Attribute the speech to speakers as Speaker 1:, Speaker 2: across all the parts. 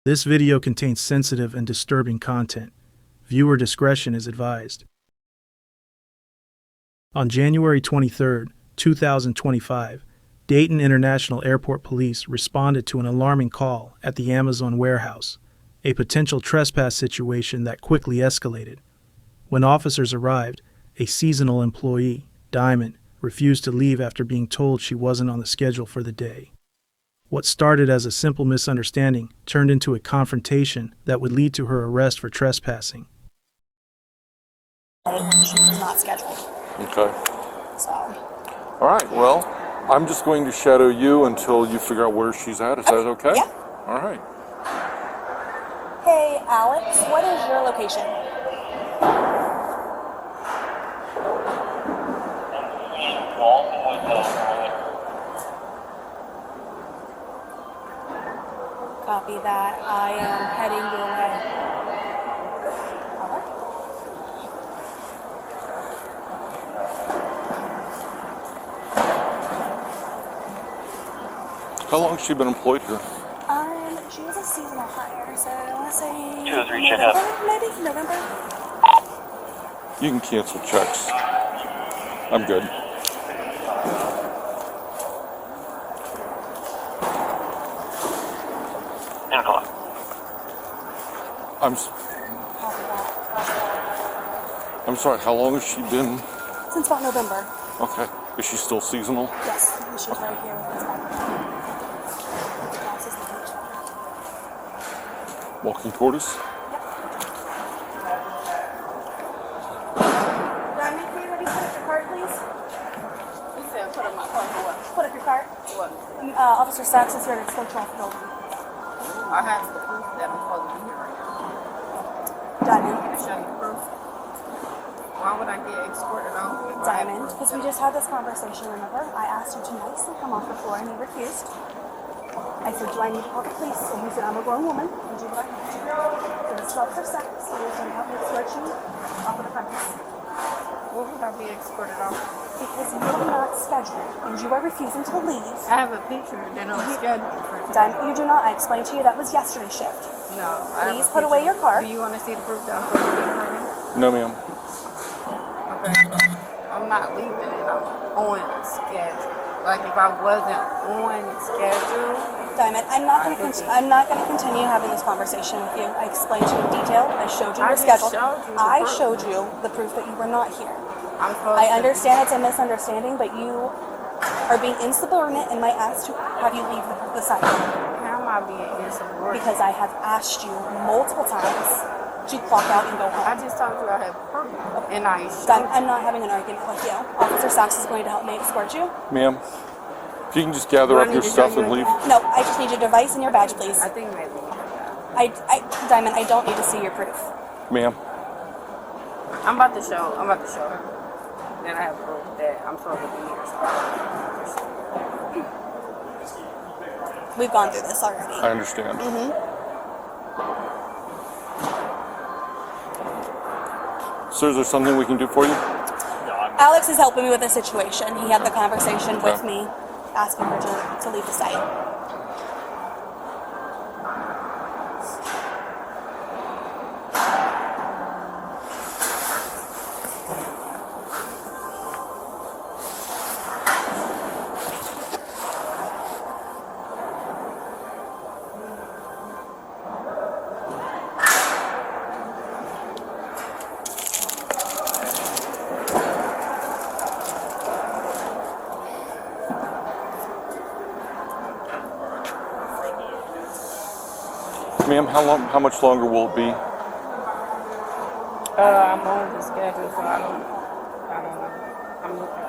Speaker 1: This video contains sensitive and disturbing content. Viewer discretion is advised. On January 23, 2025, Dayton International Airport Police responded to an alarming call at the Amazon warehouse, a potential trespass situation that quickly escalated. When officers arrived, a seasonal employee, Diamond, refused to leave after being told she wasn't on the schedule for the day. What started as a simple misunderstanding turned into a confrontation that would lead to her arrest for trespassing.
Speaker 2: She was not scheduled.
Speaker 3: Okay.
Speaker 2: So.
Speaker 3: All right, well, I'm just going to shadow you until you figure out where she's at. Is that okay?
Speaker 2: Yeah.
Speaker 3: All right.
Speaker 2: Hey, Alex, what is your location? Copy that. I am heading your way.
Speaker 3: How long has she been employed here?
Speaker 2: She was a seasonal hire, so I want to say
Speaker 4: 2 or 3 check up.
Speaker 2: maybe November.
Speaker 3: You can cancel checks. I'm good. I'm sorry, how long has she been?
Speaker 2: Since about November.
Speaker 3: Okay. Is she still seasonal?
Speaker 2: Yes, she's right here with us.
Speaker 3: Walking toward us?
Speaker 2: Yep. Diamond, can you ready to put up your card, please?
Speaker 5: You said put up my card for what?
Speaker 2: Put up your card.
Speaker 5: What?
Speaker 2: Officer Sachs is here to escort you off the building.
Speaker 5: I have the proof that I'm supposed to be here right now.
Speaker 2: Diamond.
Speaker 5: Can I show you the proof? Why would I get escorted off?
Speaker 2: Diamond, because we just had this conversation, remember? I asked you to nicely come off the floor and you refused. I said, do I need to call the police? And you said, I'm a grown woman and do what I need to. So this is Officer Sachs, so he's going to help me escort you off of the premise.
Speaker 5: What would I be escorted off?
Speaker 2: Because you are not scheduled and you are refusing to leave.
Speaker 5: I have a picture that I'm scheduled for.
Speaker 2: Diamond, you do not. I explained to you that was yesterday's shift.
Speaker 5: No.
Speaker 2: Please put away your card.
Speaker 5: Do you want to see the proof that I'm supposed to be here right now?
Speaker 3: No, ma'am.
Speaker 5: Okay. I'm not leaving and I'm on schedule. Like if I wasn't on schedule.
Speaker 2: Diamond, I'm not going to continue having this conversation with you. I explained to you in detail. I showed you your
Speaker 5: I just
Speaker 2: schedule.
Speaker 5: showed you the
Speaker 2: I
Speaker 5: proof.
Speaker 2: showed you the proof that you were not here.
Speaker 5: I'm supposed
Speaker 2: I
Speaker 5: to
Speaker 2: understand it's a misunderstanding, but you are being insubordinate in my ask to have you leave the site.
Speaker 5: How am I being insubordinate?
Speaker 2: Because I have asked you multiple times to clock out and go
Speaker 5: I
Speaker 2: home.
Speaker 5: just told you I have proof. And I showed
Speaker 2: I'm not having an argument with you. Officer Sachs is going to help me escort you.
Speaker 3: Ma'am, if you can just gather up your stuff and leave.
Speaker 2: No, I just need your device and your badge, please.
Speaker 5: I think maybe.
Speaker 2: Diamond, I don't need to see your proof.
Speaker 3: Ma'am,
Speaker 5: I'm about to show her. Then I have proof that I'm supposed to be here.
Speaker 2: We've gone through this already.
Speaker 3: I understand. Sir, is there something we can do for you?
Speaker 2: Alex is helping me with the situation. He had the conversation with me, asking her to leave the site.
Speaker 3: Ma'am, how much longer will it be?
Speaker 5: I'm on the schedule, so I don't know. I'm looking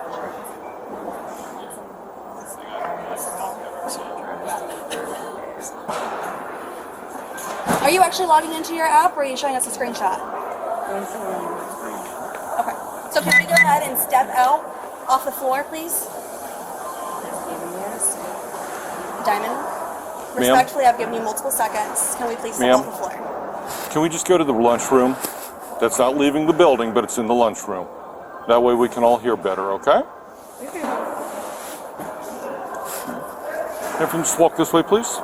Speaker 5: for
Speaker 2: Are you actually logging into your app, or are you showing us a screenshot? Okay. So can we go ahead and step out off the floor, please? Diamond? Respectfully, I've given you multiple seconds. Can we please step off the floor?
Speaker 3: Can we just go to the lunchroom? That's not leaving the building, but it's in the lunchroom. That way we can all hear better, okay? Everyone just walk this way, please.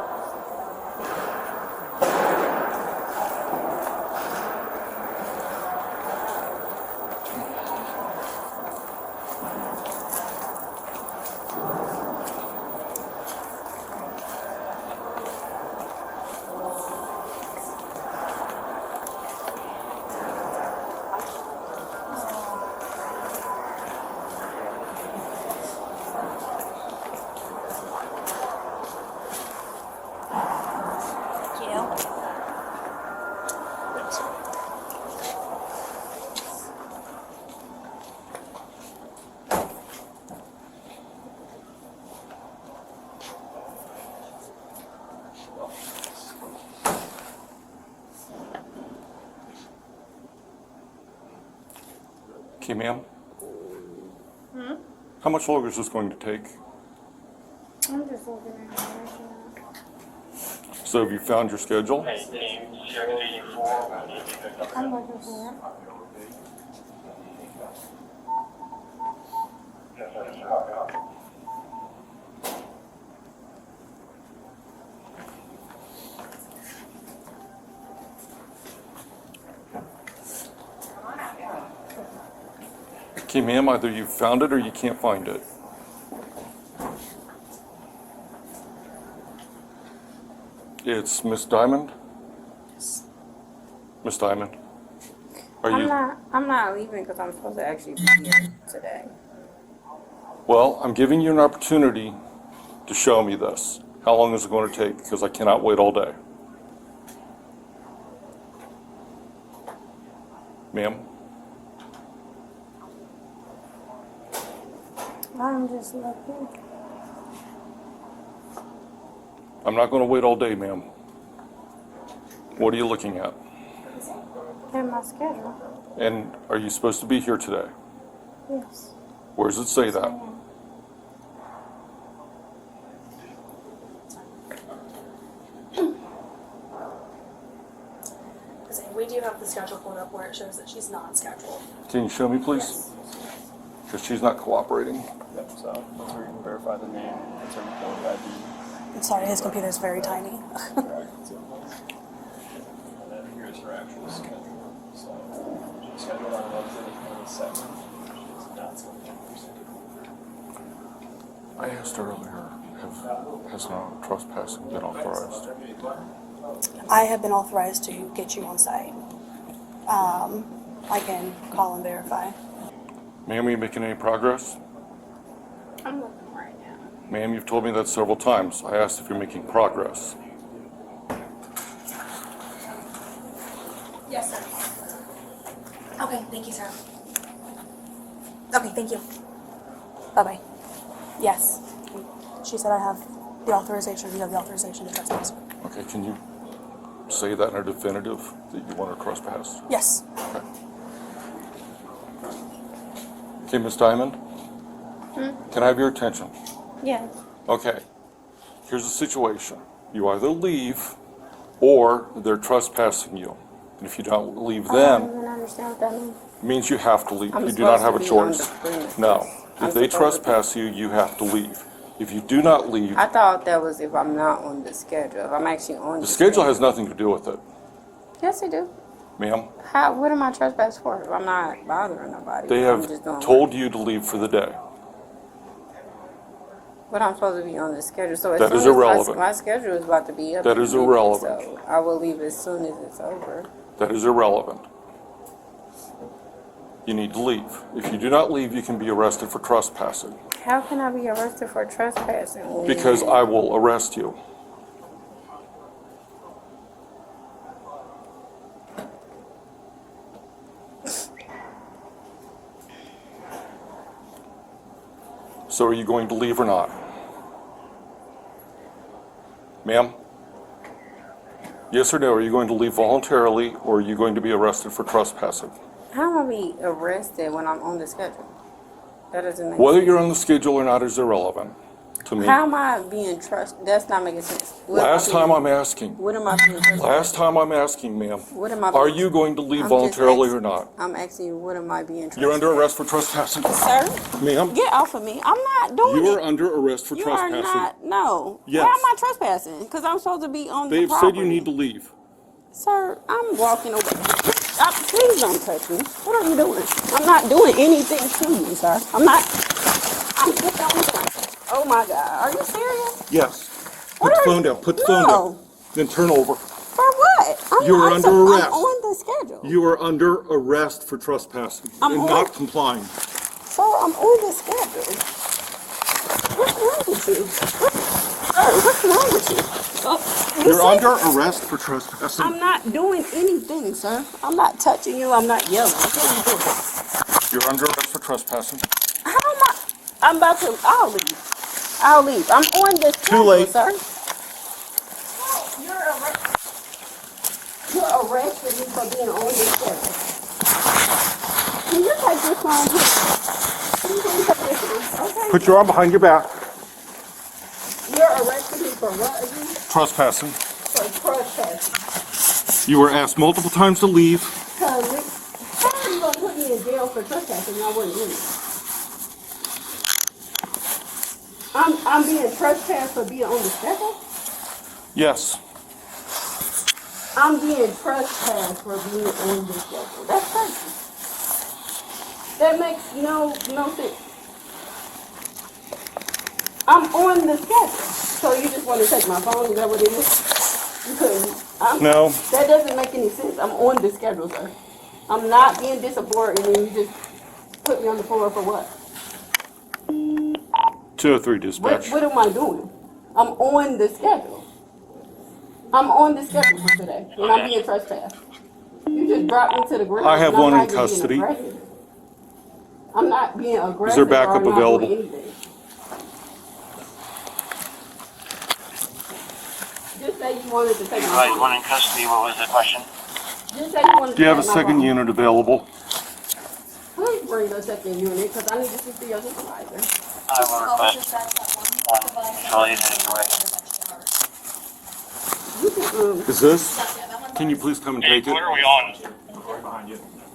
Speaker 3: Okay, ma'am. How much longer is this going to take?
Speaker 5: I'm just looking at information.
Speaker 3: So have you found your schedule?
Speaker 5: I'm looking for it.
Speaker 3: Okay, ma'am, either you found it or you can't find it. It's Miss Diamond? Miss Diamond? Are you?
Speaker 5: I'm not leaving because I'm supposed to actually be here today.
Speaker 3: Well, I'm giving you an opportunity to show me this. How long is it going to take? Because I cannot wait all day. Ma'am?
Speaker 5: I'm just looking.
Speaker 3: I'm not going to wait all day, ma'am. What are you looking at?
Speaker 5: In my schedule.
Speaker 3: And are you supposed to be here today?
Speaker 5: Yes.
Speaker 3: Where does it say that?
Speaker 2: We do have the schedule pulled up where it shows that she's not scheduled.
Speaker 3: Can you show me, please?
Speaker 2: Yes.
Speaker 3: Because she's not cooperating.
Speaker 4: Yep, so that's where you can verify the name, that's where you can ID.
Speaker 2: I'm sorry, his computer is very tiny.
Speaker 4: Correct. And then here's her actual schedule. So she's scheduled on Wednesday, the 7th. She's not scheduled for Sunday.
Speaker 3: I asked earlier, has not trespassing been authorized?
Speaker 2: I have been authorized to get you on site. I can call and verify.
Speaker 3: Ma'am, are you making any progress?
Speaker 5: I'm looking right now.
Speaker 3: Ma'am, you've told me that several times. I asked if you're making progress.
Speaker 2: Yes, sir. Okay, thank you, sir. Okay, thank you. Bye-bye. Yes. She said I have the authorization. You have the authorization to trespass.
Speaker 3: Okay, can you say that in a definitive that you want her trespassed?
Speaker 2: Yes.
Speaker 3: Okay. Okay, Miss Diamond? Can I have your attention?
Speaker 5: Yes.
Speaker 3: Okay. Here's the situation. You either leave or they're trespassing you. And if you don't leave
Speaker 5: I don't
Speaker 3: then,
Speaker 5: even understand what that means.
Speaker 3: it means you have to leave.
Speaker 5: I'm
Speaker 3: You do not
Speaker 5: supposed
Speaker 3: have a
Speaker 5: to be on
Speaker 3: choice.
Speaker 5: the premises.
Speaker 3: No.
Speaker 5: I'm
Speaker 3: If they
Speaker 5: supposed to be-
Speaker 3: trespass you, you have to leave. If you do not leave,
Speaker 5: I thought that was if I'm not on the schedule. If I'm actually on
Speaker 3: the schedule has nothing to do with it,
Speaker 5: Yes, they do.
Speaker 3: ma'am.
Speaker 5: What am I trespassing for? If I'm not bothering nobody.
Speaker 3: They
Speaker 5: I'm
Speaker 3: have
Speaker 5: just doing
Speaker 3: told you to leave for the day.
Speaker 5: But I'm supposed to be on the schedule. So as
Speaker 3: That
Speaker 5: soon
Speaker 3: is
Speaker 5: as
Speaker 3: irrelevant.
Speaker 5: my schedule is about to be up.
Speaker 3: That
Speaker 5: in
Speaker 3: is
Speaker 5: a minute,
Speaker 3: irrelevant.
Speaker 5: So I will leave as soon as it's over.
Speaker 3: That is irrelevant. You need to leave. If you do not leave, you can be arrested for trespassing.
Speaker 5: How can I be arrested for trespassing? when-
Speaker 3: Because I will arrest you. So are you going to leave or not? Ma'am? Yes or no, are you going to leave voluntarily or are you going to be arrested for trespassing?
Speaker 5: How am I be arrested when I'm on the schedule? That doesn't make
Speaker 3: Whether
Speaker 5: sense.
Speaker 3: you're on the schedule or not is irrelevant to me.
Speaker 5: How am I being trusted? That's not making sense.
Speaker 3: Last time I'm asking.
Speaker 5: What am I being trusted?
Speaker 3: Last time I'm asking, ma'am.
Speaker 5: What am I
Speaker 3: Are
Speaker 5: being-
Speaker 3: you going to leave
Speaker 5: I'm just
Speaker 3: voluntarily or
Speaker 5: asking-
Speaker 3: not?
Speaker 5: I'm asking you, what am I being trusted?
Speaker 3: You're under arrest for trespassing.
Speaker 5: Sir,
Speaker 3: Ma'am,
Speaker 5: get off of me. I'm not doing
Speaker 3: you
Speaker 5: it.
Speaker 3: are under arrest for
Speaker 5: You are
Speaker 3: trespassing.
Speaker 5: not. No.
Speaker 3: Yes.
Speaker 5: Why am I trespassing? Because I'm supposed to be on the
Speaker 3: They've
Speaker 5: property.
Speaker 3: said you need to leave.
Speaker 5: Sir, I'm walking away. Please don't touch me. What are you doing? I'm not doing anything to you, sir. I'm not. I'm just on the phone. Oh my God. Are you serious?
Speaker 3: Yes.
Speaker 5: What
Speaker 3: Put the
Speaker 5: are
Speaker 3: phone
Speaker 5: you-
Speaker 3: down. Put the phone
Speaker 5: No.
Speaker 3: down. Then turn over.
Speaker 5: For what?
Speaker 3: You are under arrest.
Speaker 5: I'm on the schedule.
Speaker 3: You are under arrest for trespassing
Speaker 5: I'm
Speaker 3: and
Speaker 5: on-
Speaker 3: not complying.
Speaker 5: Sir, I'm on the schedule. What's wrong with you? What's wrong with you? You
Speaker 3: You're
Speaker 5: say-
Speaker 3: under arrest for trespassing.
Speaker 5: I'm not doing anything, sir. I'm not touching you. I'm not yelling. What are you doing?
Speaker 3: You're under arrest for trespassing.
Speaker 5: How am I? I'm about to. I'll leave. I'll leave. I'm on the schedule,
Speaker 3: late.
Speaker 5: sir. No, you're arresting me for being on the schedule. Can you take take this phone here. You can take this one. Okay.
Speaker 3: Put your arm behind your back.
Speaker 5: You're arresting me for what again?
Speaker 3: Trespassing.
Speaker 5: For trespassing.
Speaker 3: You were asked multiple times to leave.
Speaker 5: Cause how are you gonna put me in jail for trespassing? I wouldn't do it. I'm being trespassed for being on the schedule?
Speaker 3: Yes.
Speaker 5: I'm being trespassed for being on the schedule. That's crazy. That makes no sense. I'm on the schedule. So you just want to take my phone? Is that what it is? You couldn't.
Speaker 3: No.
Speaker 5: That doesn't make any sense. I'm on the schedule, sir. I'm not being disappointed and you just put me on the floor for what?
Speaker 3: 203 dispatch.
Speaker 5: What am I doing? I'm on the schedule. I'm on the schedule for today, and I'm being trespassed. You just dropped me to the ground.
Speaker 3: I have
Speaker 5: and I'm
Speaker 3: one
Speaker 5: not
Speaker 3: in
Speaker 5: being
Speaker 3: custody.
Speaker 5: aggressive. I'm not being aggressive.
Speaker 3: Is there backup
Speaker 5: or I'm not doing
Speaker 3: available?
Speaker 5: anything. Just say you wanted to take my
Speaker 6: Right,
Speaker 5: phone.
Speaker 6: one in custody. What was the question?
Speaker 5: Just say you wanted
Speaker 3: Do you
Speaker 5: to
Speaker 3: have a
Speaker 5: take my
Speaker 3: second
Speaker 5: phone.
Speaker 3: unit available?
Speaker 5: Please bring the second unit, because I need to speak to your supervisor.
Speaker 6: I will request one employee anyway.
Speaker 5: You can,
Speaker 3: Is this? Can you please come and take it?
Speaker 6: What are we on?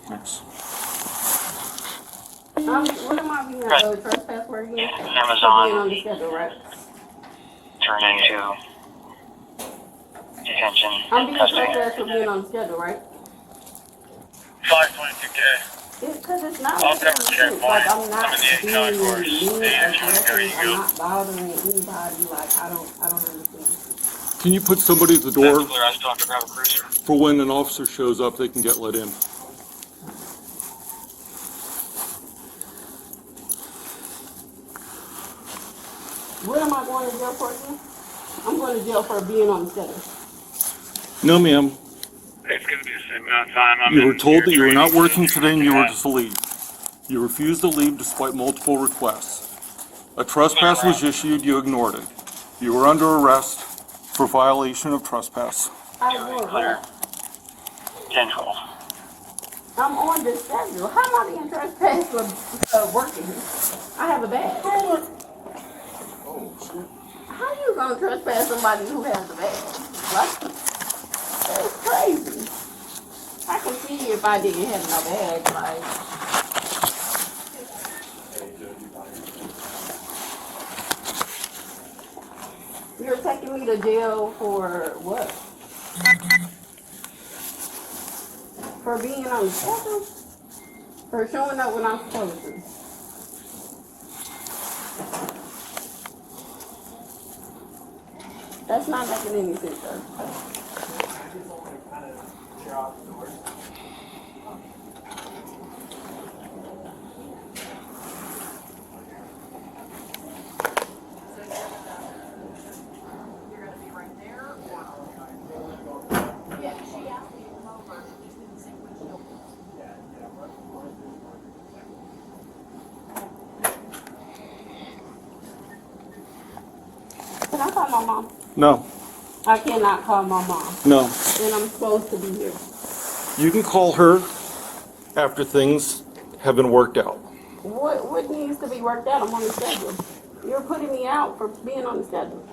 Speaker 3: Thanks.
Speaker 5: what am I being trespass for again?
Speaker 6: Yeah,
Speaker 5: For being
Speaker 6: Amazon.
Speaker 5: on the schedule, right?
Speaker 6: Turn into detention
Speaker 5: I'm being
Speaker 6: custody.
Speaker 5: trespassed for being on the schedule, right?
Speaker 6: 522K.
Speaker 5: Because it's not
Speaker 6: I'll
Speaker 5: making
Speaker 6: never
Speaker 5: any
Speaker 6: check
Speaker 5: sense.
Speaker 6: mine.
Speaker 5: Like, I'm not
Speaker 6: I'm in the
Speaker 5: being
Speaker 6: Italian course.
Speaker 5: mean,
Speaker 6: Hey, I just wanna go,
Speaker 5: aggressive.
Speaker 6: you
Speaker 5: I'm
Speaker 6: go.
Speaker 5: not bothering anybody. Like, I don't understand.
Speaker 3: Can you put somebody at the
Speaker 6: That's
Speaker 3: door
Speaker 6: clear. I still have to grab a cruiser.
Speaker 3: for when an officer shows up, they can get let in?
Speaker 5: What am I going to jail for again? I'm going to jail for being on the schedule.
Speaker 3: No, ma'am.
Speaker 6: It's going to be the same amount of time.
Speaker 3: You were told that you were not working today and you were to leave. You refused to leave despite multiple requests. A trespass was issued, you ignored it. You were under arrest for violation of trespass.
Speaker 5: I ignored
Speaker 6: Clear.
Speaker 5: what?
Speaker 6: 10-12.
Speaker 5: I'm on the schedule. How am I being trespassed for working? I have a badge. How you going to trespass somebody who has a badge? Like, that's crazy. I can see if I didn't have no badge, like. You're taking me to jail for what? For being on the schedule? For showing up when I'm supposed to? That's not making any sense, sir. Can I call my mom?
Speaker 3: No,
Speaker 5: I cannot call my mom.
Speaker 3: no.
Speaker 5: And I'm supposed to be here.
Speaker 3: You can call her after things have been worked out.
Speaker 5: What needs to be worked out? I'm on the schedule. You're putting me out for being on the schedule.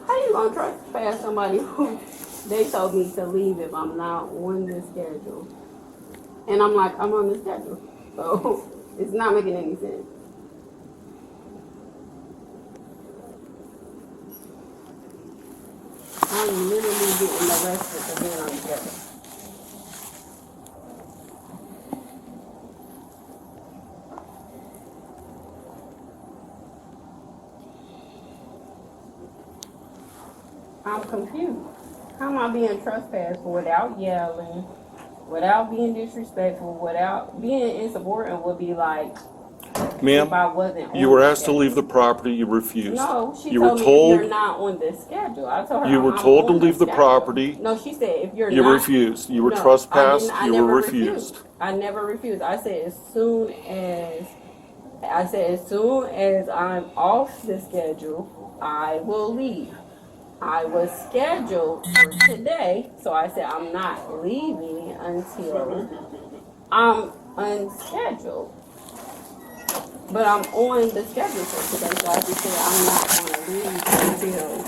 Speaker 5: How you gonna trespass somebody who they told me to leave if I'm not on the schedule? And I'm like, I'm on the schedule. So it's not making any sense. I'm literally getting arrested for being on the schedule. I'm confused. How am I being trespassed for without yelling, without being disrespectful, without being insubordinate would be like if
Speaker 3: Ma'am,
Speaker 5: I wasn't
Speaker 3: you
Speaker 5: on
Speaker 3: were
Speaker 5: the
Speaker 3: asked to
Speaker 5: schedule.
Speaker 3: leave the property, you refused.
Speaker 5: No, she
Speaker 3: You were
Speaker 5: told me
Speaker 3: told,
Speaker 5: if you're not on the schedule. I told her
Speaker 3: you were
Speaker 5: I'm
Speaker 3: told to
Speaker 5: on
Speaker 3: leave the
Speaker 5: schedule.
Speaker 3: property.
Speaker 5: No, she said if you're
Speaker 3: You
Speaker 5: not.
Speaker 3: refused. You were
Speaker 5: No, I
Speaker 3: trespassed,
Speaker 5: didn't. I
Speaker 3: you
Speaker 5: never
Speaker 3: were refused.
Speaker 5: I never refused. I said as soon as I'm off the schedule, I will leave. I was scheduled for today, so I said I'm not leaving until I'm unscheduled. But I'm on the schedule for today, so I just said I'm not gonna leave until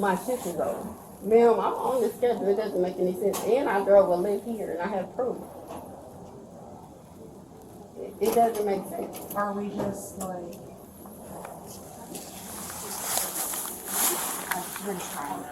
Speaker 5: my shift is over. Ma'am, I'm on the schedule. It doesn't make any sense. And I drove a lift here and I have proof. It doesn't make sense.
Speaker 2: Are we just like, we're just trying to.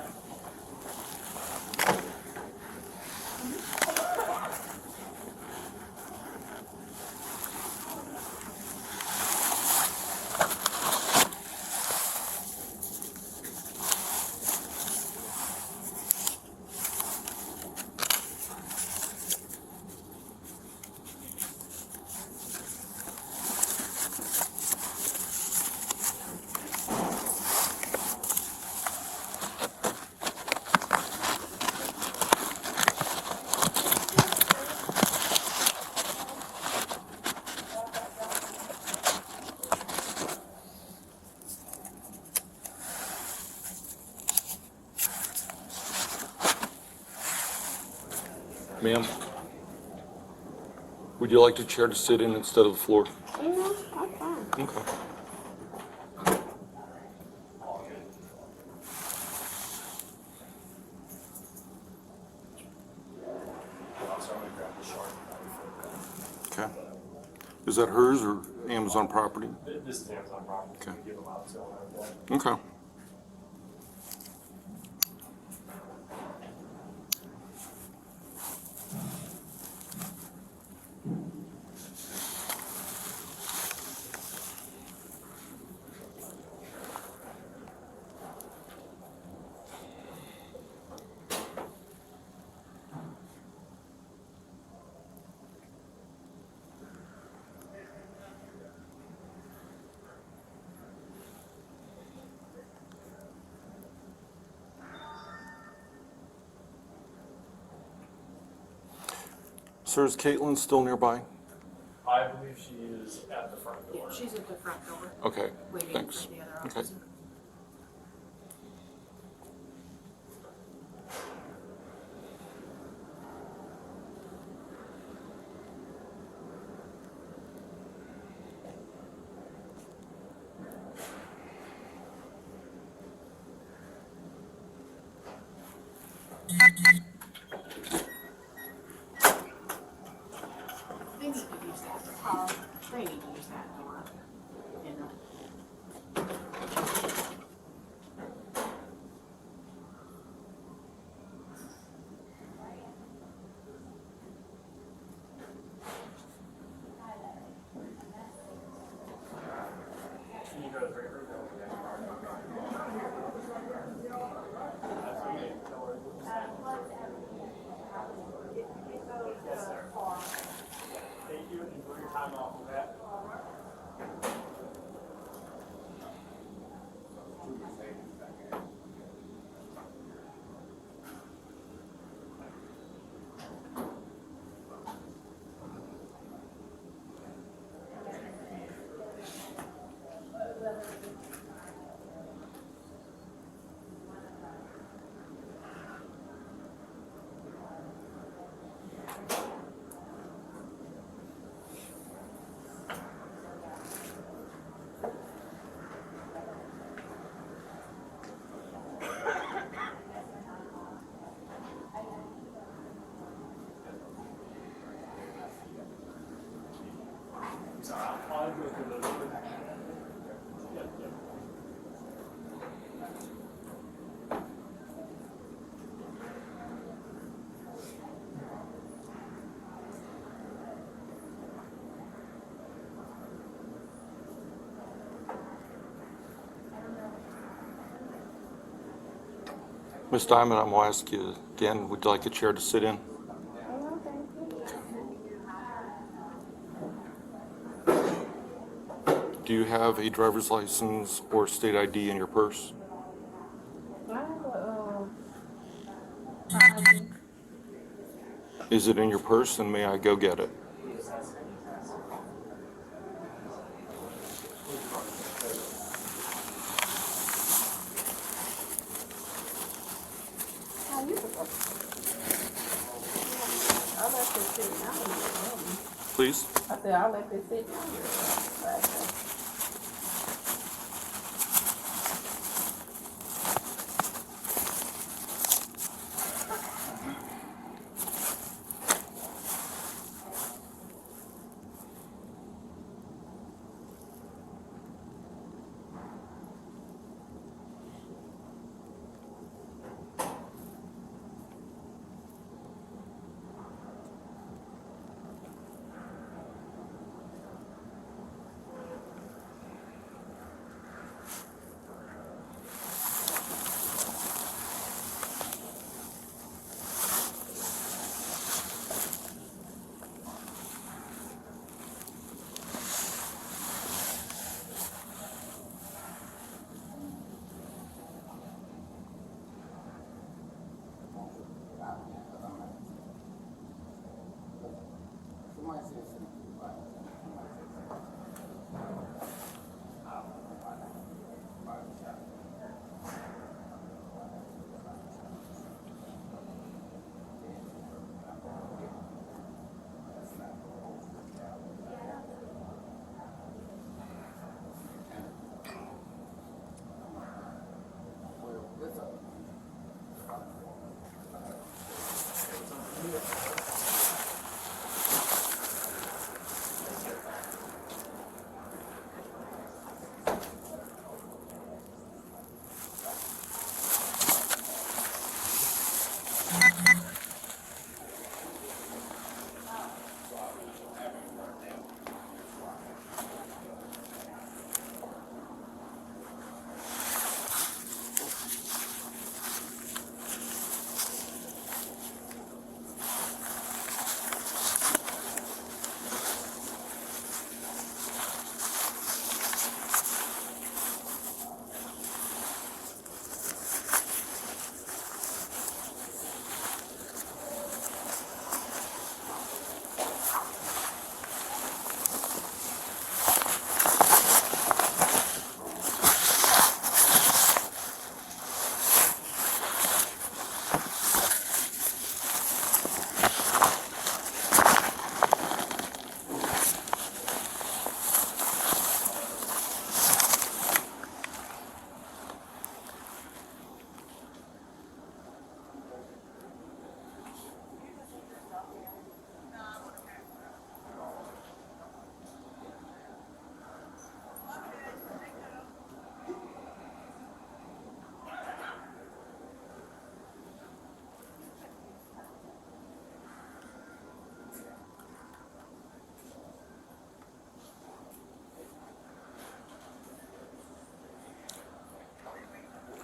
Speaker 3: Ma'am, would you like the chair to sit in instead of the floor?
Speaker 5: No, I'm fine.
Speaker 3: Okay. Okay. Is that hers or Amazon property?
Speaker 4: This is Amazon property.
Speaker 3: Okay.
Speaker 4: We give them out to them.
Speaker 3: Okay. Sir, is Caitlin still nearby?
Speaker 4: I believe she is at the front door.
Speaker 2: She's at the front door,
Speaker 3: Okay,
Speaker 2: waiting
Speaker 3: thanks.
Speaker 2: for the other
Speaker 3: Okay.
Speaker 2: officer. They need to use that. They need to use that door. You know.
Speaker 4: Can you go to the break room? Yes, sir. Thank you. Enjoy your time off of that. Sorry, I'll go through those. Yep, yep.
Speaker 3: Ms. Diamond, I'm going to ask you again, would you like a chair to sit in?
Speaker 5: No, thank you.
Speaker 3: Do you have a driver's license or state ID in your purse?
Speaker 5: I have
Speaker 3: Is it in your purse, and may I go get it?
Speaker 5: I left it sit down here.
Speaker 3: Please?
Speaker 5: I said, I'll let this sit down here. Okay.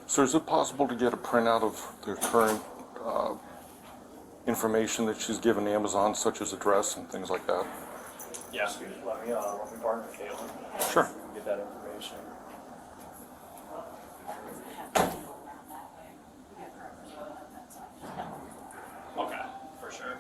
Speaker 3: Sir, is it possible to get a printout of the current information that she's given Amazon, such as address and things like that?
Speaker 4: Yeah, let me partner with Caitlin.
Speaker 3: Sure.
Speaker 4: Get that information. Okay, for sure.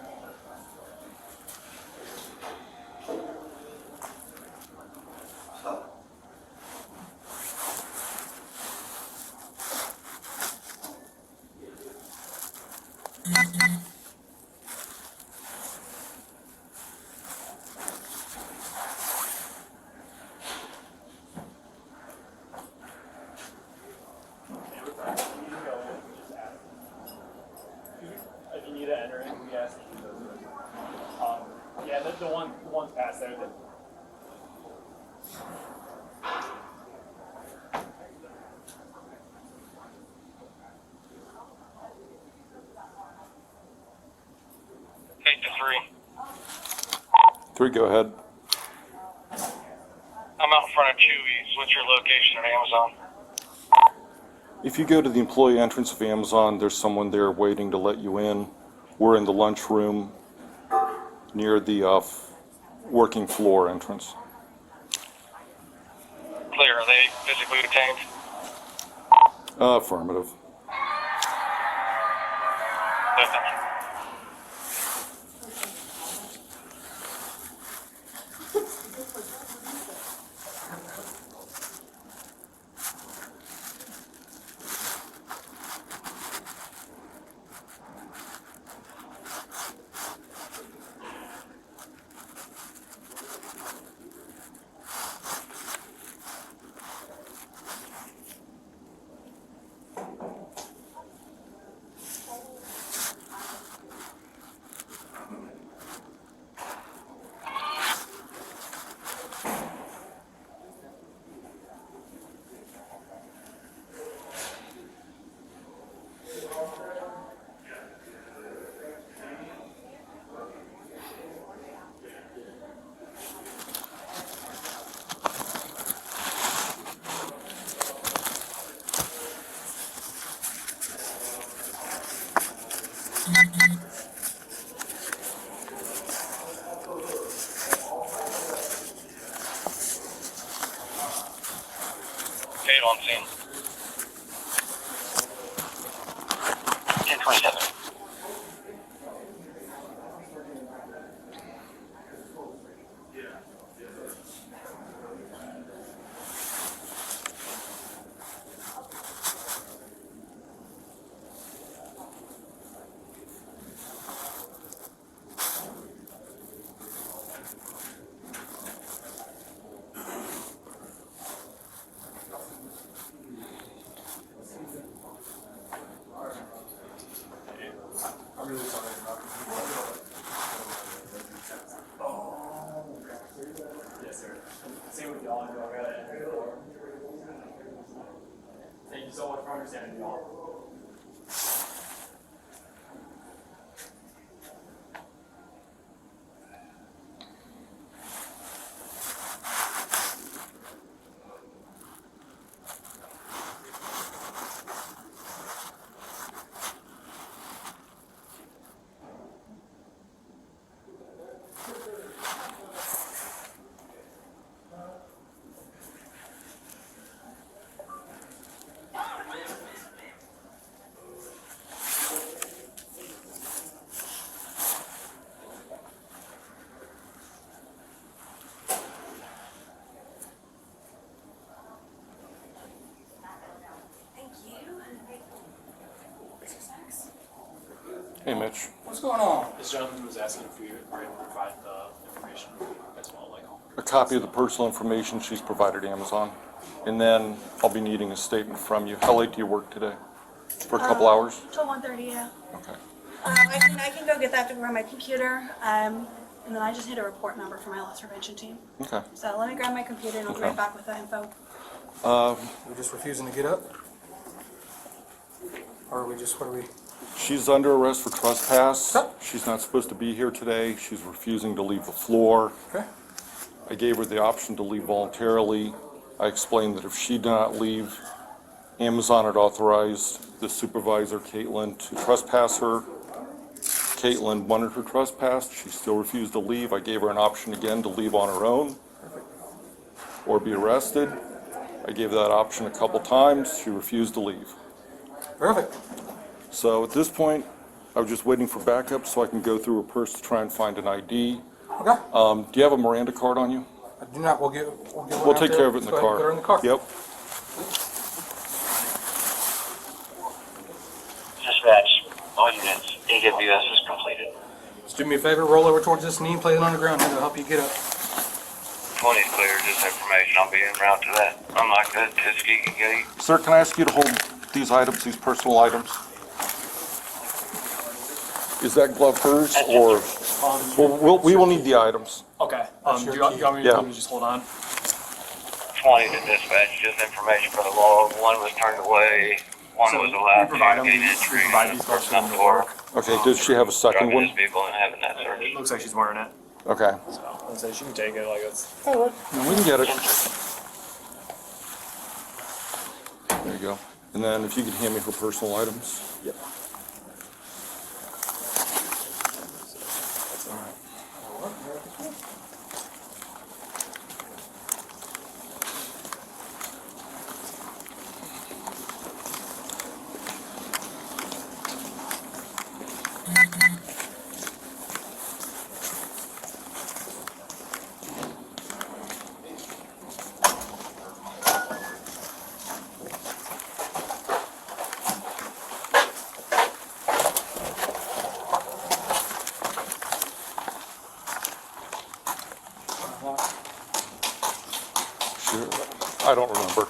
Speaker 4: If you need to enter it, we ask you to go through it. Yeah, the one past there.
Speaker 6: Take the 3.
Speaker 3: 3, go ahead.
Speaker 6: I'm out in front of Chewy's. What's your location at Amazon?
Speaker 3: If you go to the employee entrance of Amazon, there's someone there waiting to let you in. We're in the lunchroom near the working floor entrance.
Speaker 6: Clear. Are they physically detained?
Speaker 3: Affirmative.
Speaker 6: Listen. Eight on scene. 1027.
Speaker 4: I'm really sorry about this. Yes, sir. Same with y'all. Thank you so much for understanding, y'all.
Speaker 3: Hey, Mitch.
Speaker 4: What's going on? This gentleman was asking if we were able to provide the information as well, like
Speaker 3: A copy of the personal information she's provided Amazon. And then I'll be needing a statement from you. How late do you work today? For a couple hours?
Speaker 2: Till 1:30, yeah.
Speaker 3: Okay.
Speaker 2: I can go get that to grab my computer, and then I just hit a report number for my loss prevention team.
Speaker 3: Okay.
Speaker 2: So let me grab my computer and I'll be
Speaker 3: Okay.
Speaker 2: right back with that info.
Speaker 7: We're just refusing to get up? Or are we just, what are we?
Speaker 3: She's under arrest for trespass.
Speaker 7: Okay.
Speaker 3: She's not supposed to be here today. She's refusing to leave the floor.
Speaker 7: Okay.
Speaker 3: I gave her the option to leave voluntarily. I explained that if she did not leave, Amazon had authorized the supervisor, Caitlin, to trespass her. Caitlin wanted her trespassed. She still refused to leave. I gave her an option again to leave on her own or be arrested. I gave that option a couple times. She refused to leave.
Speaker 7: Perfect.
Speaker 3: So at this point, I was just waiting for backup so I can go through her purse to try and find an ID.
Speaker 7: Okay.
Speaker 3: Do you have a Miranda card on you?
Speaker 7: I do not, we'll get one
Speaker 3: We'll
Speaker 7: out
Speaker 3: take
Speaker 7: there.
Speaker 3: care of it in the
Speaker 7: Let's go ahead
Speaker 3: car.
Speaker 7: and put her in the car.
Speaker 3: Yep.
Speaker 6: Dispatch, all units, AWS is completed.
Speaker 7: Just do me a favor, roll over towards this knee and play it on the ground, and it'll help you get up.
Speaker 6: 20 is clear, just information. I'll be en route to that. Unlike the Tuskegee Gate.
Speaker 3: Sir, can I ask you to hold these items, these personal items? Is that glove hers or? Well, we will need the items.
Speaker 4: Okay. Do you want me
Speaker 3: Yeah.
Speaker 4: to just hold on?
Speaker 6: 20 to dispatch, just information for the log. One was turned away, one was allowed
Speaker 4: we provide
Speaker 6: to
Speaker 4: them.
Speaker 6: gain
Speaker 4: We
Speaker 6: entry.
Speaker 4: provide these folks for them to work.
Speaker 3: Okay, does she have a second
Speaker 6: Driving
Speaker 3: one?
Speaker 6: this vehicle and having that
Speaker 4: It
Speaker 6: search.
Speaker 4: looks like she's wearing it.
Speaker 3: Okay,
Speaker 4: So I'd say she can take it. Like it's.
Speaker 3: we can get it. There you go. And then if you could hand me her personal items.
Speaker 4: Yep.
Speaker 3: Sure. I don't remember.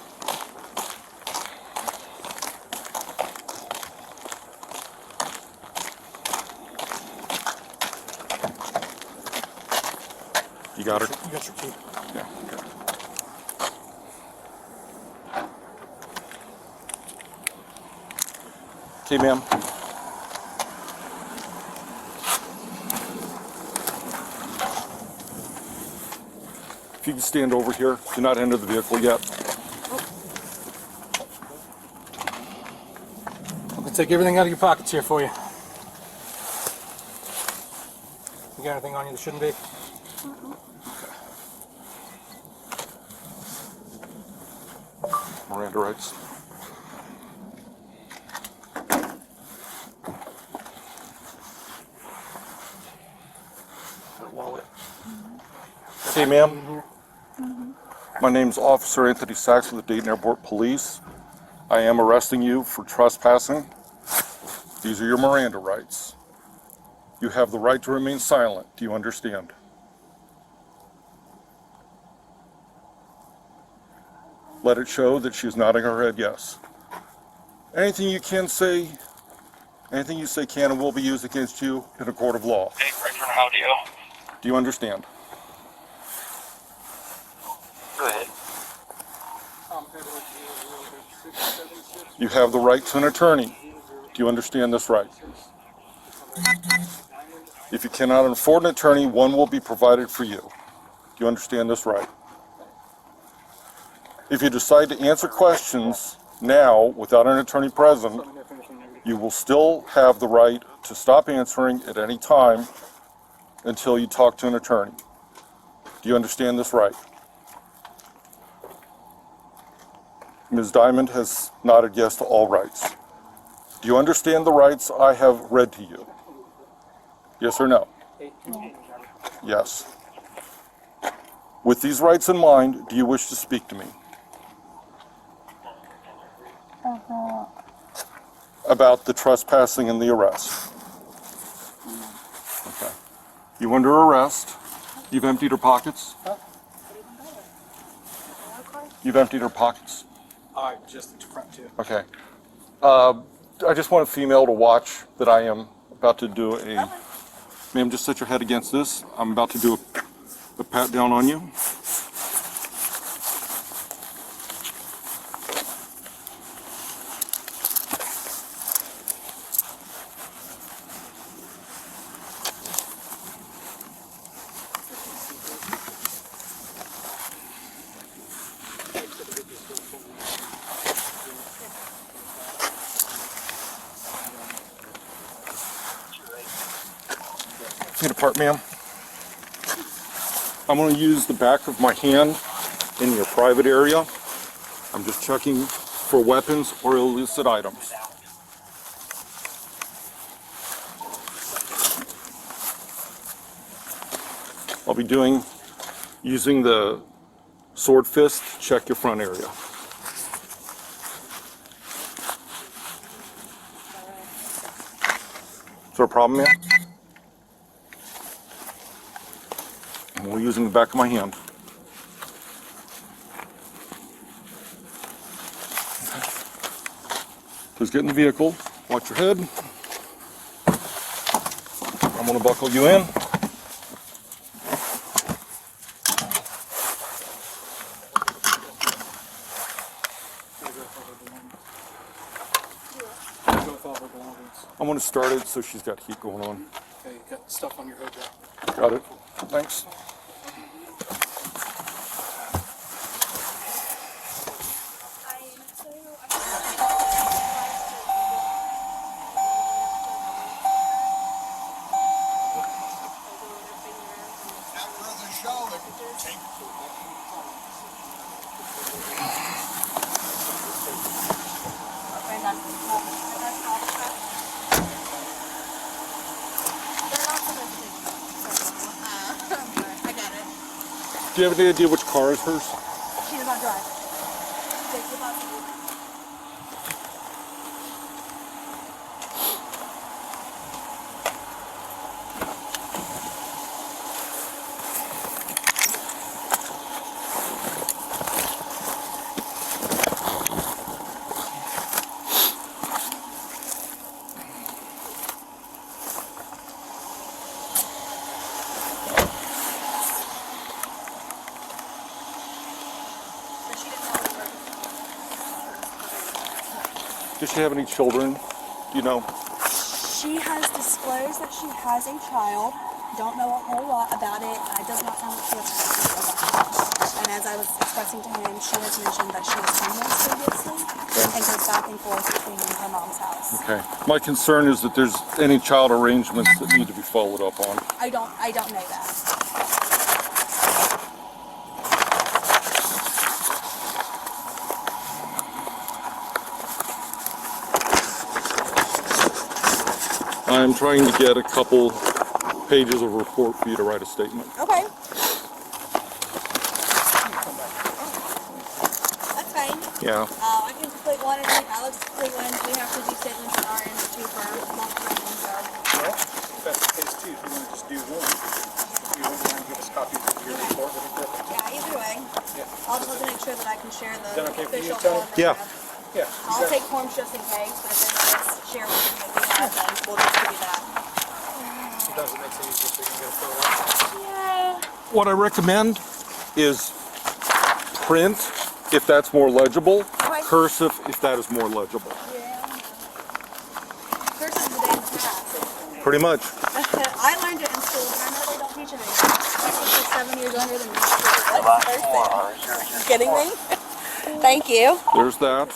Speaker 3: You got her?
Speaker 7: You got your key.
Speaker 3: Yeah. Okay. Okay, ma'am. If you can stand over here, do not enter the vehicle yet.
Speaker 7: I'm gonna take everything out of your pockets here for you. You got anything on you that shouldn't be?
Speaker 3: Miranda rights.
Speaker 7: Wallet.
Speaker 3: Hey, ma'am. My name's Officer Anthony Sachs with the Dayton Airport Police. I am arresting you for trespassing. These are your Miranda rights. You have the right to remain silent. Do you understand? Let it show that she is nodding her head yes. Anything you can say, anything you say can and will be used against you in a court of law.
Speaker 6: Hey, Griffin, how do you?
Speaker 3: Do you understand?
Speaker 6: Go ahead.
Speaker 3: You have the right to an attorney. Do you understand this right? If you cannot afford an attorney, one will be provided for you. Do you understand this right? If you decide to answer questions now without an attorney present, you will still have the right to stop answering at any time until you talk to an attorney. Do you understand this right? Ms. Diamond has nodded yes to all rights. Do you understand the rights I have read to you? Yes or no? Yes. With these rights in mind, do you wish to speak to me? About the trespassing and the arrest. Okay. You under arrest. You've emptied her pockets? You've emptied her pockets?
Speaker 7: Just the front too.
Speaker 3: Okay. I just want a female to watch that I am about to do a... Ma'am, just set your head against this. I'm about to do a pat down on you. Feet apart, ma'am. I'm going to use the back of my hand in your private area. I'm just checking for weapons or illicit items. I'll be using the sword fist to check your front area. Is there a problem, ma'am? We're using the back of my hand. Please get in the vehicle. Watch your head. I'm going to buckle you in. I'm going to start it so she's got heat going on.
Speaker 7: Okay, you got stuff on your hood there.
Speaker 3: Got it. Thanks. Do you have any idea which car is hers?
Speaker 2: She does not drive. Take the bus.
Speaker 3: Does she have any children? Do you know?
Speaker 2: She has disclosed that she has a child. Don't know a whole lot about it. It does not sound like she has a child. I and as I was expressing to him, she has mentioned that she was homeless previously and goes back and forth between her mom's house.
Speaker 3: Okay. My concern is that there's any child arrangements that need to be followed up on.
Speaker 2: I don't know that.
Speaker 3: I'm trying to get a couple pages of report for you to write a statement.
Speaker 2: Okay. That's fine.
Speaker 3: Yeah.
Speaker 2: I can complete one and Alex complete one. We have to do statements on our end too for multiple items. So.
Speaker 7: Well, if that's the case too, if you want to just do one, if you want to give us copies of your report, that'd be perfect.
Speaker 2: Yeah, either way.
Speaker 7: Yeah.
Speaker 2: I'll just have to make sure that I can share the
Speaker 7: that okay for you,
Speaker 2: official
Speaker 7: Tony?
Speaker 2: form. that
Speaker 3: Yeah.
Speaker 2: we have.
Speaker 7: Yeah.
Speaker 2: I'll take forms just in case, but if there's a share with you that we have, then we'll just give you that.
Speaker 7: Sometimes it makes it easier so you can get a photo out.
Speaker 2: Yeah.
Speaker 3: What I recommend is print if that's more legible,
Speaker 2: Okay.
Speaker 3: cursive if that is more legible.
Speaker 2: Yeah. First is the day in the past.
Speaker 3: Pretty much.
Speaker 2: I learned it in school, but I know they don't teach it anymore. My sister's 7 years younger than me. What? You kidding me? Thank you.
Speaker 3: There's that.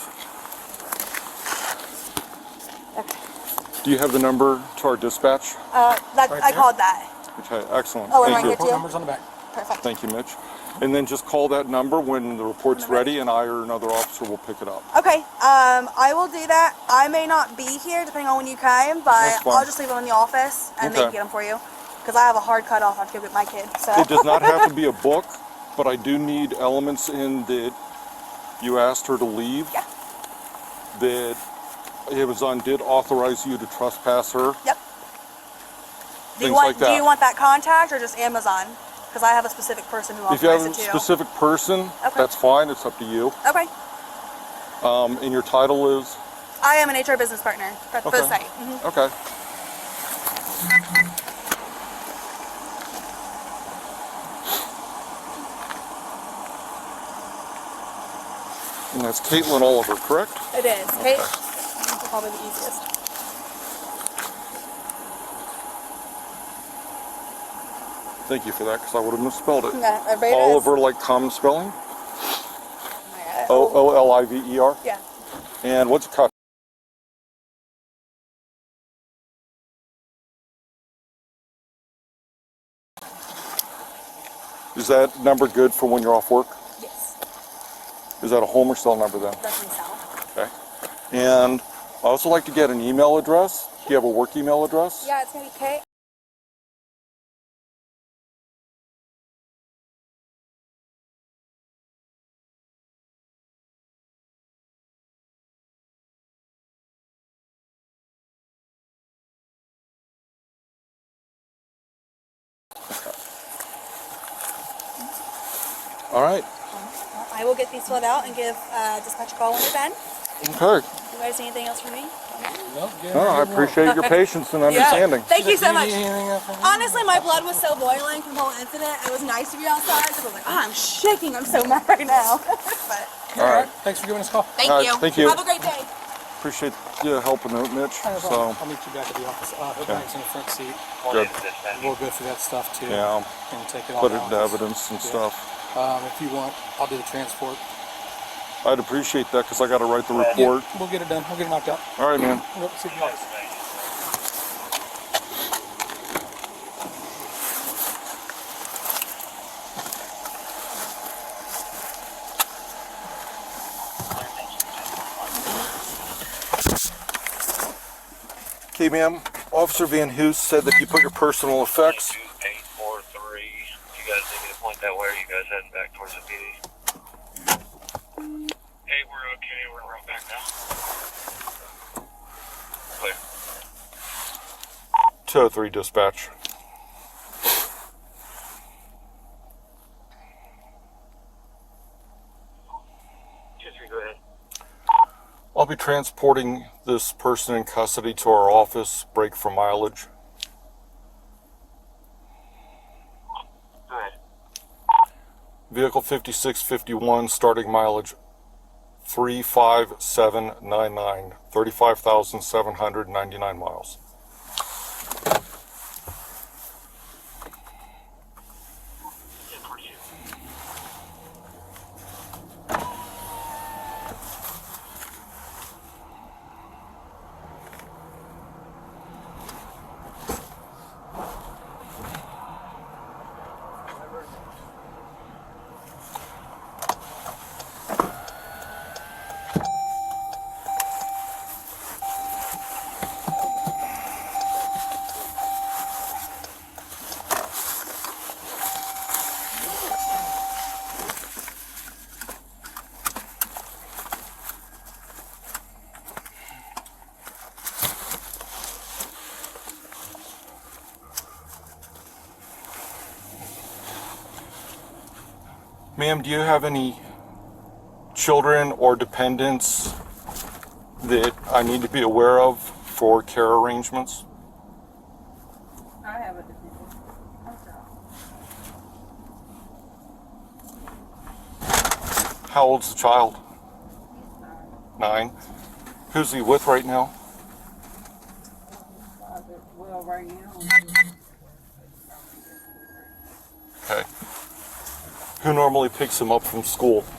Speaker 3: Do you have the number to our dispatch?
Speaker 2: I called that.
Speaker 3: Okay, excellent.
Speaker 2: Oh, and
Speaker 3: Thank
Speaker 2: right
Speaker 3: you.
Speaker 2: here
Speaker 7: Report
Speaker 2: too?
Speaker 7: numbers on the back.
Speaker 2: Perfect.
Speaker 3: Thank you, Mitch. And then just call that number when the report's ready, and I or another officer will pick it up.
Speaker 2: Okay, I will do that. I may not be here depending on when you came, but
Speaker 3: That's fine.
Speaker 2: I'll just leave them in the office and they
Speaker 3: Okay.
Speaker 2: can get them for you. Because I have a hard cutoff I have to go get my kid. So.
Speaker 3: It does not have to be a book, but I do need elements in that you asked her to leave.
Speaker 2: Yeah.
Speaker 3: That Amazon did authorize you to trespass her.
Speaker 2: Yep.
Speaker 3: Things like that.
Speaker 2: Do you want that contact or just Amazon? Because I have a specific person who
Speaker 3: If you have
Speaker 2: authorized
Speaker 3: a
Speaker 2: it too.
Speaker 3: specific person,
Speaker 2: Okay.
Speaker 3: that's fine. It's up to you.
Speaker 2: Okay.
Speaker 3: And your title is?
Speaker 2: I am an HR business partner for the
Speaker 3: Okay.
Speaker 2: site. Mhm.
Speaker 3: Okay. And that's Caitlin Oliver, correct?
Speaker 2: It is. Okay. That's probably the easiest.
Speaker 3: Thank you for that, because I would have misspelled it.
Speaker 2: Yeah, everybody does.
Speaker 3: Oliver, like common spelling?
Speaker 2: Yeah.
Speaker 3: O-O-L-I-V-E-R?
Speaker 2: Yeah.
Speaker 3: And what's cut? Is that number good for when you're off work?
Speaker 2: Yes.
Speaker 3: Is that a home or cell number then?
Speaker 2: That's myself.
Speaker 3: Okay. And I also like to get an email address. Do you have a work email address?
Speaker 2: Yeah, it's gonna be Kate.
Speaker 3: All right.
Speaker 2: I will get these filled out and give dispatch a call when they're done.
Speaker 3: Okay.
Speaker 2: You guys need anything else from me?
Speaker 3: No, I appreciate your patience and understanding.
Speaker 2: Thank you so much.
Speaker 7: Anything else from me?
Speaker 2: Honestly, my blood was so boiling from the whole incident. It was nice to be outside because I was like, oh, I'm shaking. I'm so mad right now. But
Speaker 3: All right.
Speaker 7: Thanks for giving us a call.
Speaker 2: thank
Speaker 3: All right,
Speaker 2: you.
Speaker 3: thank you.
Speaker 2: Have a great day.
Speaker 3: Appreciate you helping out, Mitch.
Speaker 7: No problem.
Speaker 3: So,
Speaker 7: I'll meet you back at the office. Her bag's in the front seat.
Speaker 3: good.
Speaker 7: We'll go through that stuff too.
Speaker 3: Yeah.
Speaker 7: And take it all
Speaker 3: Put it
Speaker 7: down.
Speaker 3: into evidence and
Speaker 7: Yeah.
Speaker 3: stuff.
Speaker 7: If you want, I'll do the transport.
Speaker 3: I'd appreciate that because I got to write the report.
Speaker 7: We'll get it done. We'll get it knocked out.
Speaker 3: All right, man.
Speaker 7: We'll see if you like.
Speaker 3: Okay, ma'am. Officer Van Hoos said that you put your personal effects.
Speaker 6: 843. You guys need me to point that way, or you guys heading back towards the PD? Hey, we're okay. We're right back now. Clear.
Speaker 3: 203 dispatch.
Speaker 6: Go ahead.
Speaker 3: I'll be transporting this person in custody to our office. Break for mileage.
Speaker 6: Go ahead.
Speaker 3: Vehicle 5651, starting mileage 35799, 35,799 miles. Ma'am, do you have any children or dependents that I need to be aware of for care arrangements?
Speaker 5: I have a dependent.
Speaker 3: How old's the child?
Speaker 5: He's
Speaker 3: 9. Who's he with right now?
Speaker 5: father. Well, right now.
Speaker 3: Okay. Who normally picks him up from school?
Speaker 5: It's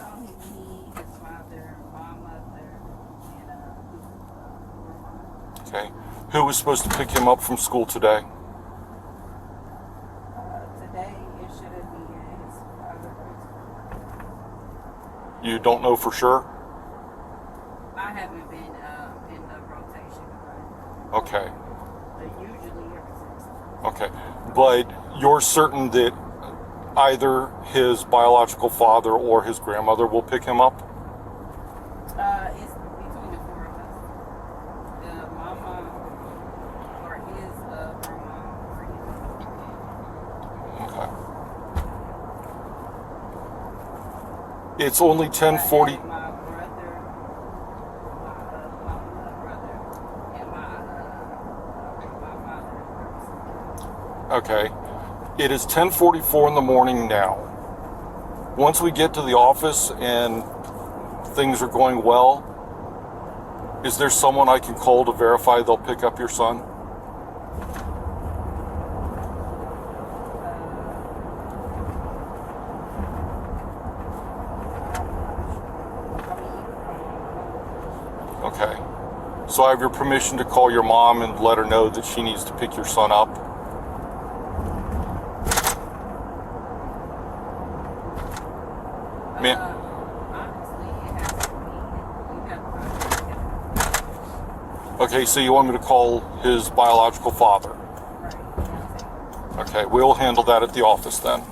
Speaker 5: only me, his father, my mother, and
Speaker 3: Okay. Who was supposed to pick him up from school today?
Speaker 5: today it should have been his father.
Speaker 3: You don't know for sure?
Speaker 5: I haven't been in the rotation,
Speaker 3: Okay.
Speaker 5: but usually every 6 months.
Speaker 3: Okay. But you're certain that either his biological father or his grandmother will pick him up?
Speaker 5: It's between the 4 of us. My mom or his grandma or his.
Speaker 3: Okay. It's only 10:40.
Speaker 5: My brother, my brother, and my father.
Speaker 3: Okay. It is 10:44 in the morning now. Once we get to the office and things are going well, is there someone I can call to verify they'll pick up your son? Okay. So I have your permission to call your mom and let her know that she needs to pick your son up?
Speaker 5: Honestly, it has to be. You have to
Speaker 3: Okay, so you want me to call his biological father?
Speaker 5: right.
Speaker 3: Okay, we'll handle that at the office then.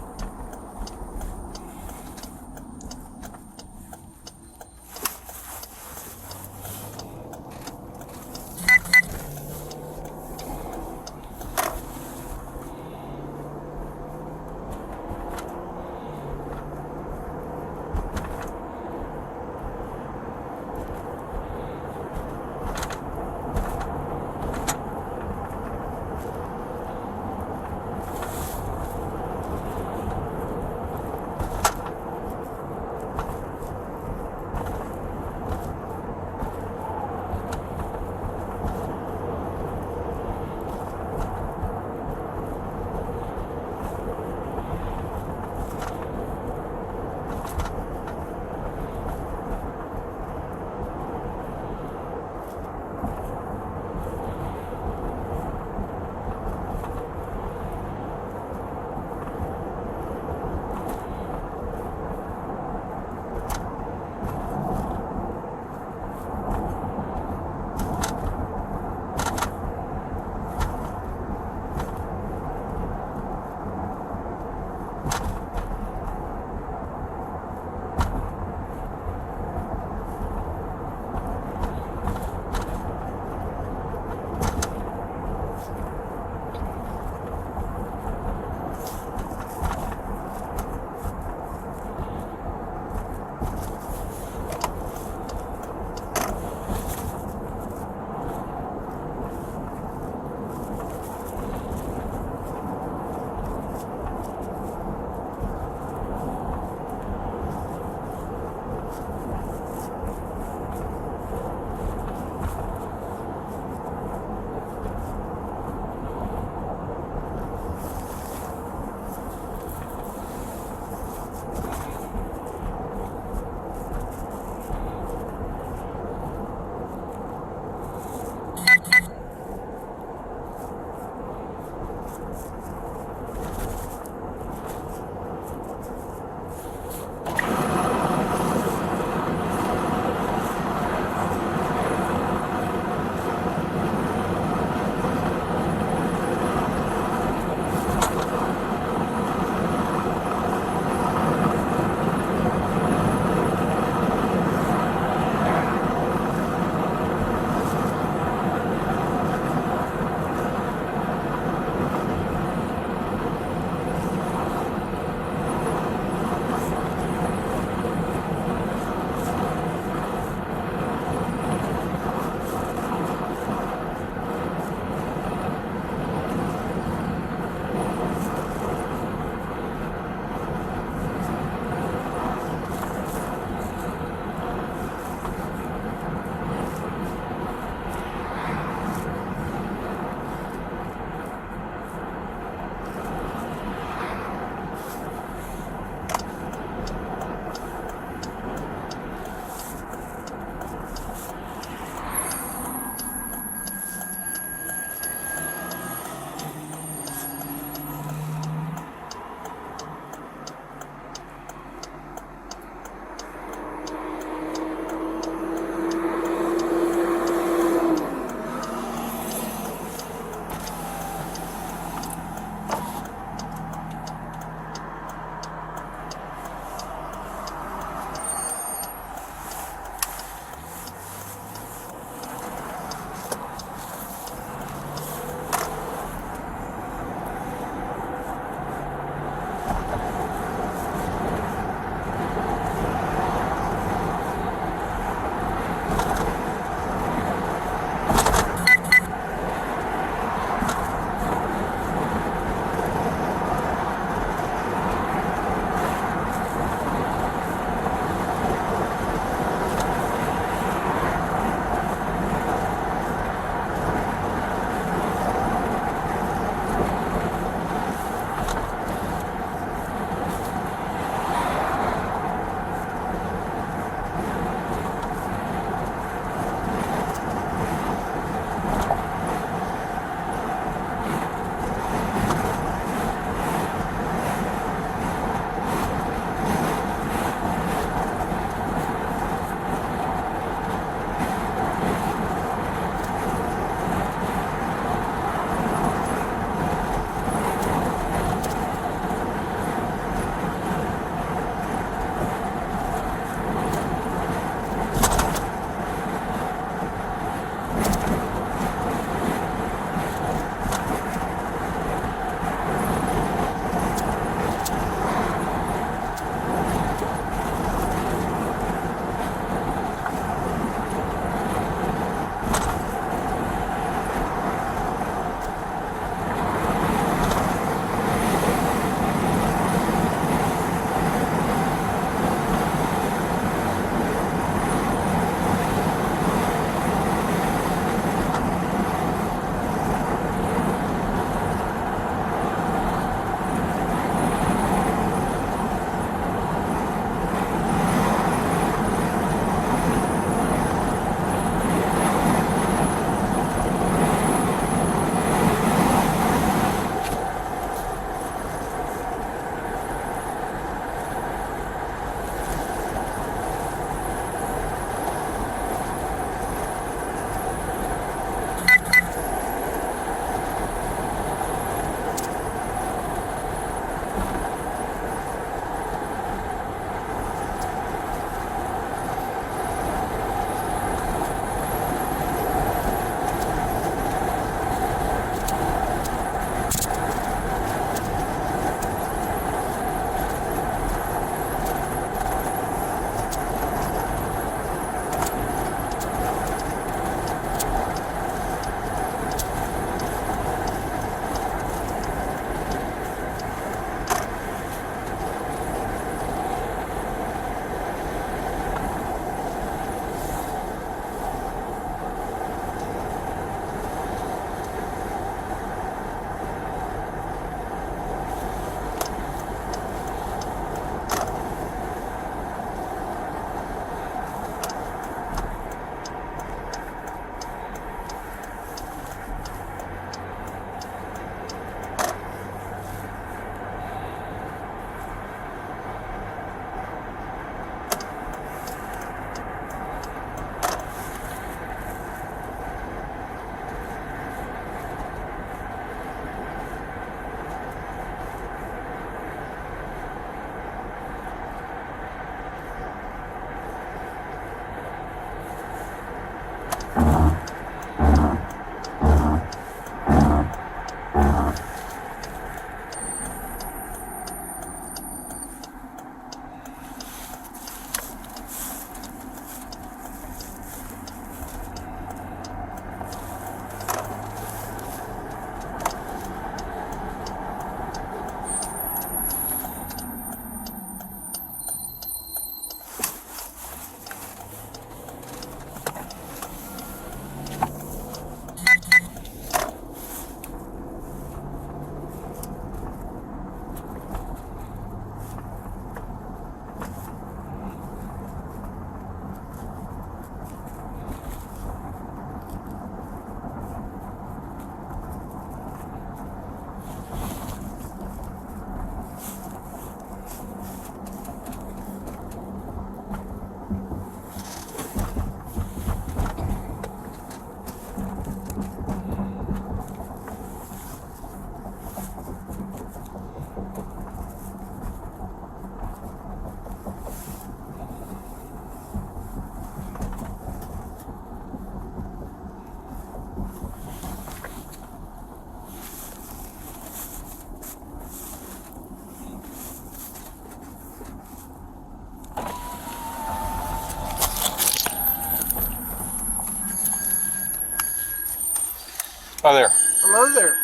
Speaker 3: Hi there.
Speaker 7: Hello there.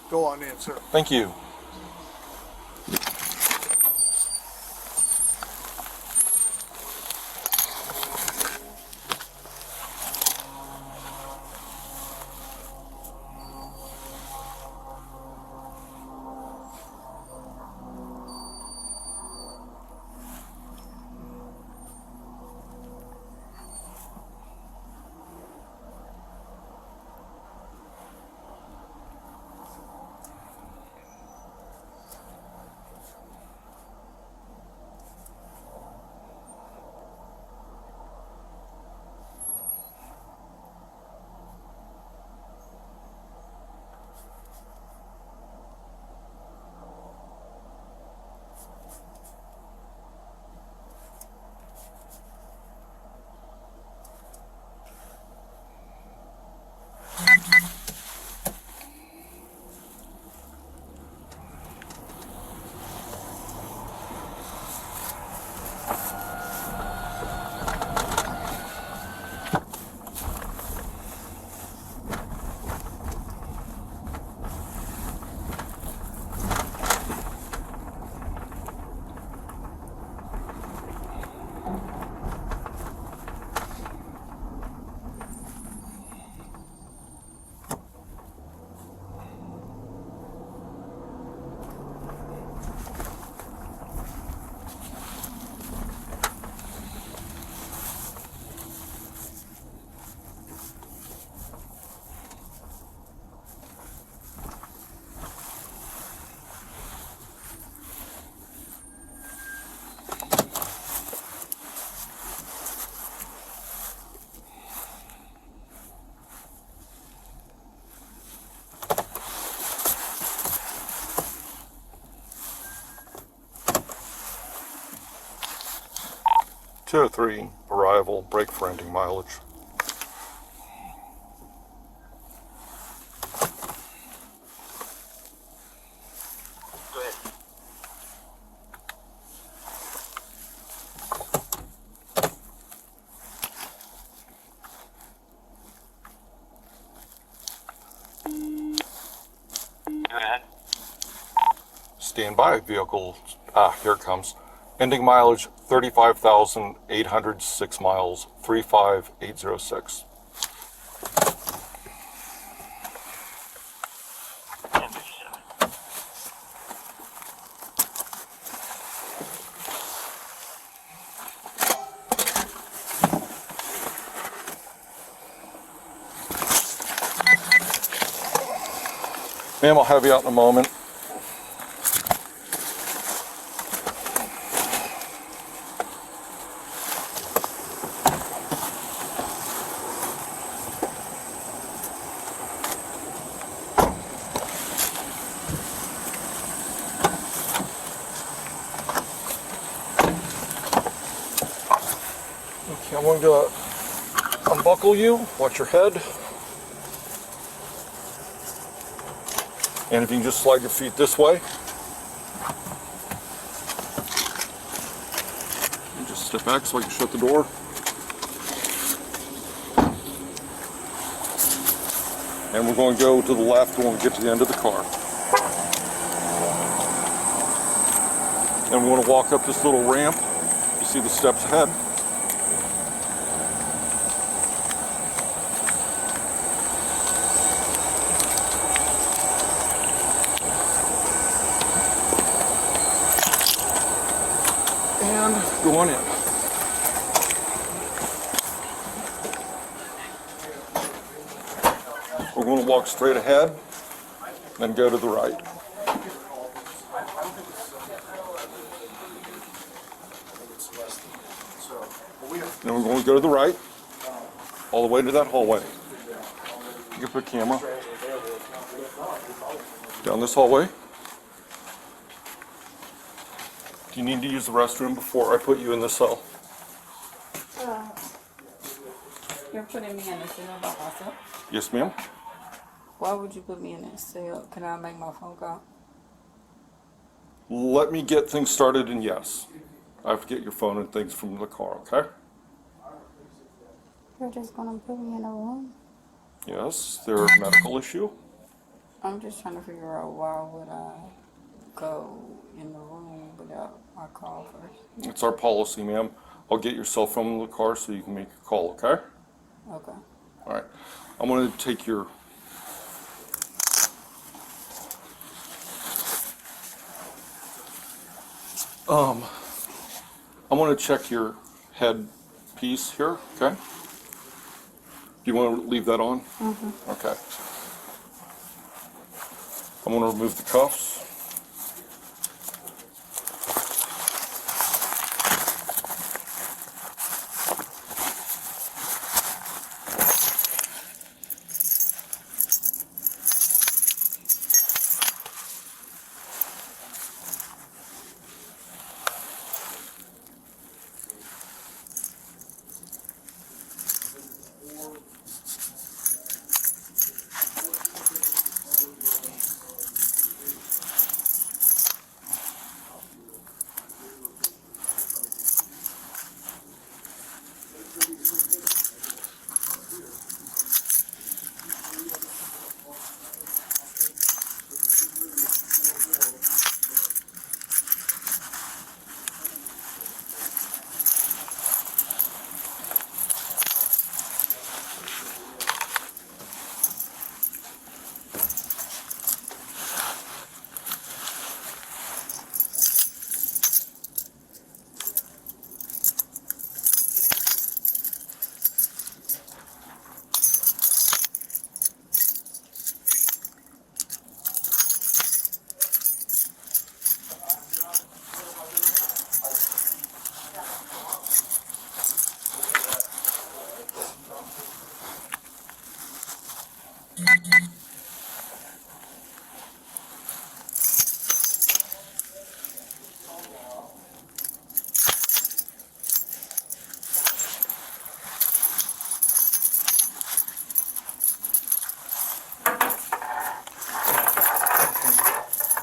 Speaker 7: Go on in, sir.
Speaker 3: Thank you. Two or three, arrival, brake for ending mileage.
Speaker 6: Go ahead. Go ahead.
Speaker 3: Stand by, vehicle. Here it comes. Ending mileage 35,806 miles, 35806.
Speaker 6: 1057.
Speaker 3: Ma'am, I'll have you out in a moment. Okay, I'm going to unbuckle you, watch your head. And if you can just slide your feet this way. And just step back so I can shut the door. And we're going to go to the left when we get to the end of the car. And we're going to walk up this little ramp. You see the steps ahead. And go on in. We're going to walk straight ahead, then go to the right. Then we're going to go to the right, all the way to that hallway. You can put a camera down this hallway. Do you need to use the restroom before I put you in the cell?
Speaker 5: You're putting me in a cell by myself?
Speaker 3: Yes, ma'am.
Speaker 5: Why would you put me in a cell? Can I make my phone call?
Speaker 3: Let me get things started, and yes, I have to get your phone and things from the car, okay?
Speaker 5: You're just gonna put me in a room?
Speaker 3: Yes, there a medical issue?
Speaker 5: I'm just trying to figure out why would I go in the room without my call first.
Speaker 3: It's our policy, ma'am. I'll get your cell phone in the car so you can make a call, okay?
Speaker 5: Okay.
Speaker 3: All right. I'm going to take your... I'm going to check your head piece here, okay? Do you want to leave that on? Mm-hmm. Okay. I'm going to remove the cuffs.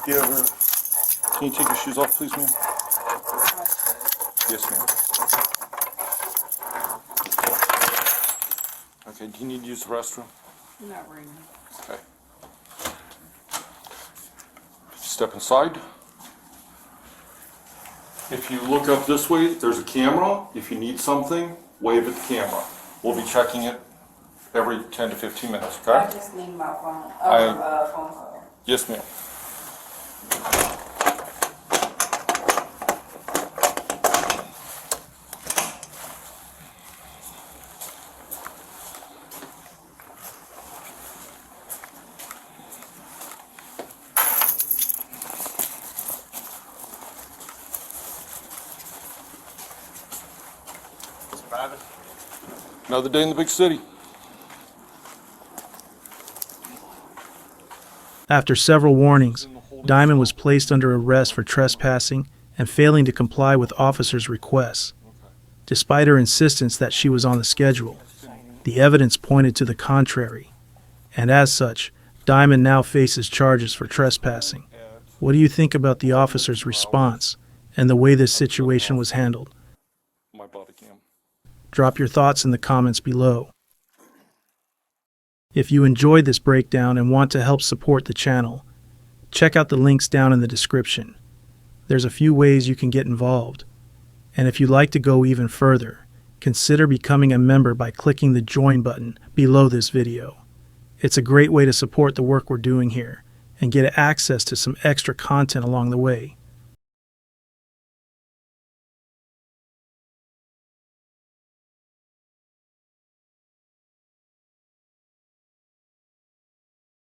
Speaker 3: Do you ever... Can you take your shoes off, please, ma'am? Yes, ma'am. Okay, do you need to use the restroom?
Speaker 5: Not really.
Speaker 3: Okay. Step inside. If you look up this way, there's a camera. If you need something, wave at the camera. We'll be checking it every 10 to 15 minutes, okay?
Speaker 5: I just need my phone. Phone call.
Speaker 3: Yes, ma'am. Another day in the big city.
Speaker 1: After several warnings, Diamond was placed under arrest for trespassing and failing to comply with officers' requests. Despite her insistence that she was on the schedule, the evidence pointed to the contrary, and as such, Diamond now faces charges for trespassing. What do you think about the officer's response and the way this situation was handled?
Speaker 3: My body cam.
Speaker 1: Drop your thoughts in the comments below. If you enjoyed this breakdown and want to help support the channel, check out the links down in the description. There's a few ways you can get involved. And if you'd like to go even further, consider becoming a member by clicking the join button below this video. It's a great way to support the work we're doing here and get access to some extra content along the way.